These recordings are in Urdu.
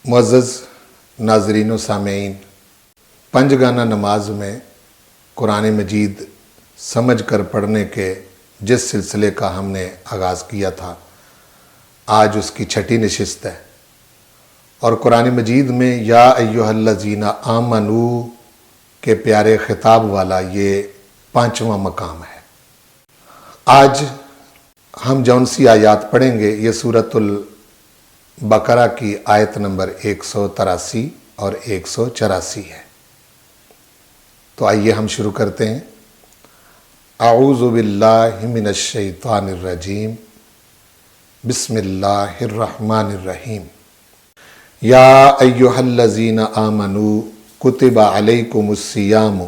معزز ناظرین و سامعین، پنجگانہ نماز میں قرآن مجید سمجھ کر پڑھنے کے جس سلسلے کا ہم نے آغاز کیا تھا، آج اس کی چھٹی نشست ہے، اور قرآن مجید میں یا ایھا الذین آمنوا کے پیارے خطاب والا یہ 5واں مقام ہے۔ آج ہم جون سی آیات پڑھیں گے، یہ سورۃ البقرہ کی آیت نمبر 183 اور 184 ہے۔ تو آئیے ہم شروع کرتے ہیں۔ اعوذ باللہ من الشیطان الرجیم، بسم اللہ الرحمن الرحیم۔ یا ایھا الذین آمنوا کتب علیکم الصیام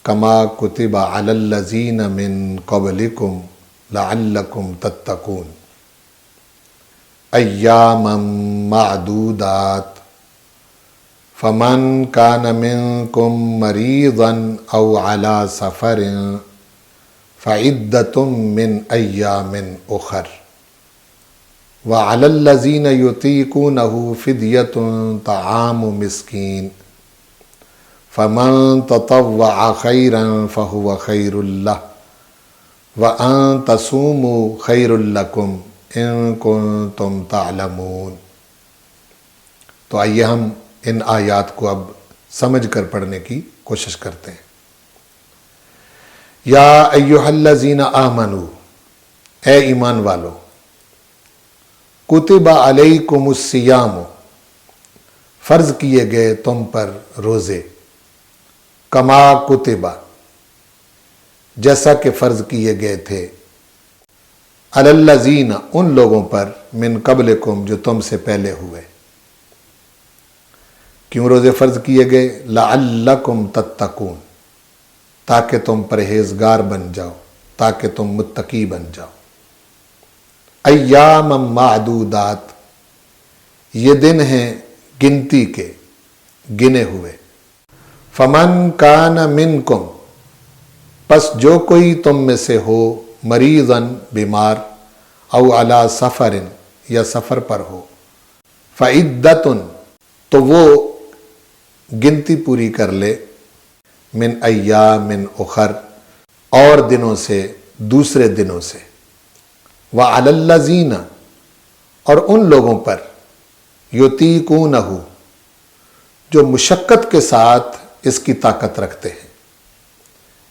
کما کتب علی الذین من قبلکم لعلکم تتقون ایاما معدودات فمن کان منکم مریضا او علی سفر فعدۃ من ایام اخر وعلی الذین یطیقونہ فدیۃ طعام مسکین فمن تطوع خیرا فہو خیر لہ وَأَن تَصُومُوا خَيْرٌ لَكُمْ إِن كُنتُمْ تَعْلَمُونَ۔ تو آئیے ہم ان آیات کو اب سمجھ کر پڑھنے کی کوشش کرتے ہیں۔ یا ایھا الذین آمنوا، اے ایمان والو، کتب علیکم الصیام، فرض کیے گئے تم پر روزے، کما کتبہ، جیسا کہ فرض کیے گئے تھے، علی الذین، ان لوگوں پر، من قبلکم، جو تم سے پہلے ہوئے۔ کیوں روزے فرض کیے گئے؟ لعلکم تتقون، تاکہ تم پرہیزگار بن جاؤ، تاکہ تم متقی بن جاؤ۔ ایاما معدودات، یہ دن ہیں گنتی کے، گنے ہوئے۔ فمن کان منکم، پس جو کوئی تم میں سے ہو، مریضاً، بیمار، او علی سفر، یا سفر پر ہو، فعدۃ، تو وہ گنتی پوری کر لے، من ایام اخر، اور دنوں سے، دوسرے دنوں سے، وعلی الذین، اور ان لوگوں پر، یطیقونہ، جو مشقت کے ساتھ اس کی طاقت رکھتے ہیں،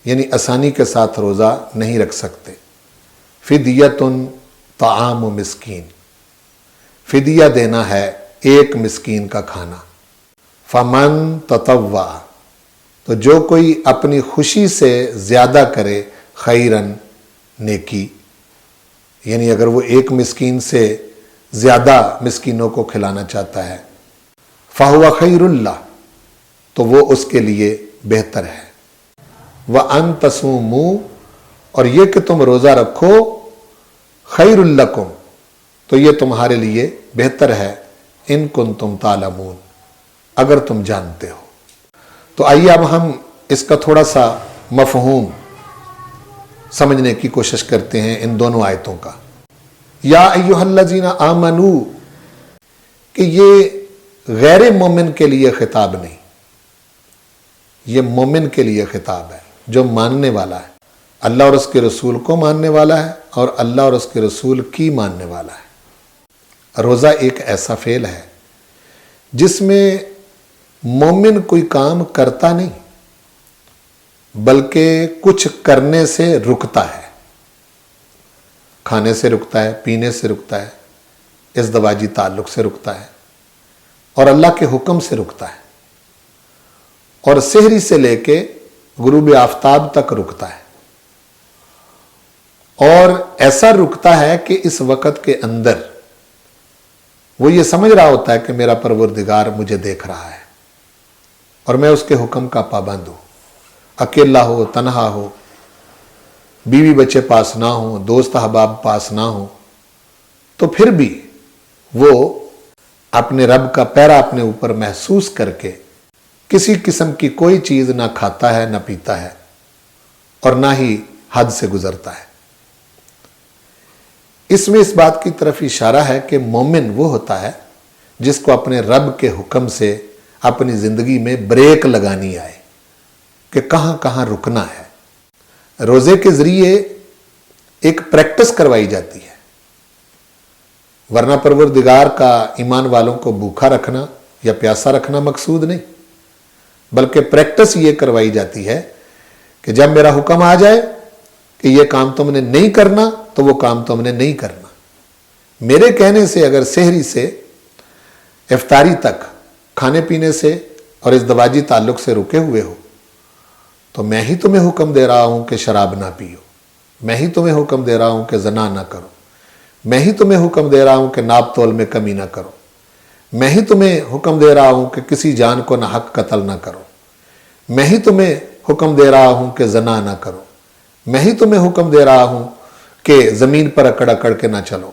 یعنی آسانی کے ساتھ روزہ نہیں رکھ سکتے۔ فدیۃ طعام مسکین، فدیہ دینا ہے ایک مسکین کا کھانا۔ فمن تطوع، تو جو کوئی اپنی خوشی سے زیادہ کرے، خیرن، نیکی، یعنی اگر وہ ایک مسکین سے زیادہ مسکینوں کو کھلانا چاہتا ہے، فہو خیر لہ، تو وہ اس کے لیے بہتر ہے۔ وَأَن تَصُومُوا، اور یہ کہ تم روزہ رکھو، خیر لکم، تو یہ تمہارے لیے بہتر ہے، ان کنتم تعلمون، اگر تم جانتے ہو۔ تو آئیے اب ہم اس کا تھوڑا سا مفہوم سمجھنے کی کوشش کرتے ہیں ان دونوں آیتوں کا۔ یا ایھا الذین آمنوا، کہ یہ غیر مومن کے لیے خطاب نہیں، یہ مومن کے لیے خطاب ہے، جو ماننے والا ہے، اللہ اور اس کے رسول کو ماننے والا ہے، اور اللہ اور اس کے رسول کی ماننے والا ہے۔ روزہ ایک ایسا فعل ہے جس میں مومن کوئی کام کرتا نہیں، بلکہ کچھ کرنے سے رکتا ہے، کھانے سے رکتا ہے، پینے سے رکتا ہے، ازدواجی تعلق سے رکتا ہے، اور اللہ کے حکم سے رکتا ہے، اور سحری سے لے کے غروب آفتاب تک رکتا ہے، اور ایسا رکتا ہے کہ اس وقت کے اندر وہ یہ سمجھ رہا ہوتا ہے کہ میرا پروردگار مجھے دیکھ رہا ہے، اور میں اس کے حکم کا پابند ہوں، اکیلا ہو، تنہا ہو، بیوی بچے پاس نہ ہوں، دوست احباب پاس نہ ہوں، تو پھر بھی وہ اپنے رب کا پیرا اپنے اوپر محسوس کر کے کسی قسم کی کوئی چیز نہ کھاتا ہے، نہ پیتا ہے، اور نہ ہی حد سے گزرتا ہے۔ اس میں اس بات کی طرف اشارہ ہے کہ مومن وہ ہوتا ہے جس کو اپنے رب کے حکم سے اپنی زندگی میں بریک لگانی آئے کہ کہاں کہاں رکنا ہے۔ روزے کے ذریعے ایک پریکٹس کروائی جاتی ہے، ورنہ پروردگار کا ایمان والوں کو بھوکا رکھنا یا پیاسا رکھنا مقصود نہیں، بلکہ پریکٹس یہ کروائی جاتی ہے کہ جب میرا حکم آ جائے کہ یہ کام تم نے نہیں کرنا تو وہ کام تم نے نہیں کرنا۔ میرے کہنے سے اگر سحری سے افطاری تک کھانے پینے سے اور ازدواجی تعلق سے رکے ہوئے ہو تو میں ہی تمہیں حکم دے رہا ہوں کہ شراب نہ پیو، میں ہی تمہیں حکم دے رہا ہوں کہ زنا نہ کرو، میں ہی تمہیں حکم دے رہا ہوں کہ ناپ تول میں کمی نہ کرو، میں ہی تمہیں حکم دے رہا ہوں کہ کسی جان کو ناحق قتل نہ کرو، میں ہی تمہیں حکم دے رہا ہوں کہ زنا نہ کرو، میں ہی تمہیں حکم دے رہا ہوں کہ زمین پر اکڑ اکڑ کے نہ چلو،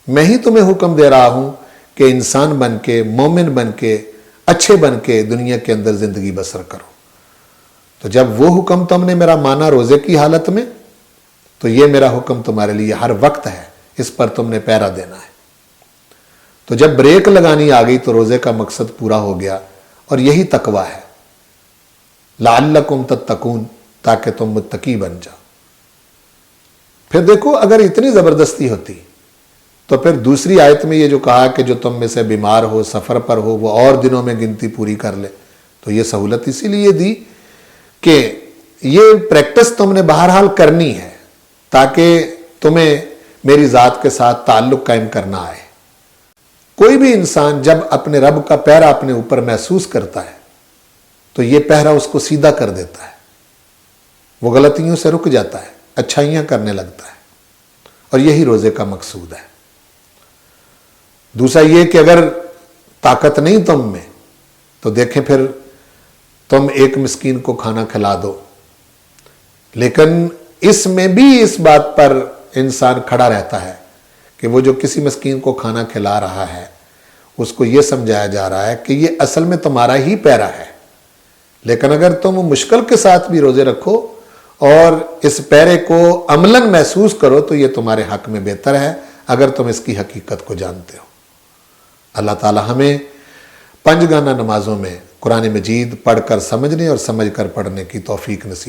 میں ہی تمہیں حکم دے رہا ہوں کہ انسان بن کے، مومن بن کے، اچھے بن کے دنیا کے اندر زندگی بسر کرو۔ تو جب وہ حکم تم نے میرا مانا روزے کی حالت میں، تو یہ میرا حکم تمہارے لیے ہر وقت ہے، اس پر تم نے پہرا دینا ہے۔ تو جب بریک لگانی آ گئی تو روزے کا مقصد پورا ہو گیا، اور یہی تقویٰ ہے، لعلکم تتقون، تاکہ تم متقی بن جاؤ۔ پھر دیکھو اگر اتنی زبردستی ہوتی تو پھر دوسری آیت میں یہ جو کہا کہ جو تم میں سے بیمار ہو، سفر پر ہو، وہ اور دنوں میں گنتی پوری کر لے، تو یہ سہولت اسی لیے دی کہ یہ پریکٹس تم نے بہرحال کرنی ہے تاکہ تمہیں میری ذات کے ساتھ تعلق قائم کرنا آئے۔ کوئی بھی انسان جب اپنے رب کا پہرا اپنے اوپر محسوس کرتا ہے تو یہ پہرا اس کو سیدھا کر دیتا ہے، وہ غلطیوں سے رک جاتا ہے، اچھائیاں کرنے لگتا ہے، اور یہی روزے کا مقصود ہے۔ دوسرا یہ کہ اگر طاقت نہیں تم میں تو دیکھیں پھر تم ایک مسکین کو کھانا کھلا دو، لیکن اس میں بھی اس بات پر انسان کھڑا رہتا ہے کہ وہ جو کسی مسکین کو کھانا کھلا رہا ہے اس کو یہ سمجھایا جا رہا ہے کہ یہ اصل میں تمہارا ہی پیرا ہے، لیکن اگر تم مشکل کے ساتھ بھی روزے رکھو اور اس پیرے کو عملاً محسوس کرو تو یہ تمہارے حق میں بہتر ہے، اگر تم اس کی حقیقت کو جانتے ہو۔ اللہ تعالی ہمیں پنج گانہ نمازوں میں قرآن مجید پڑھ کر سمجھنے اور سمجھ کر پڑھنے کی توفیق نصیب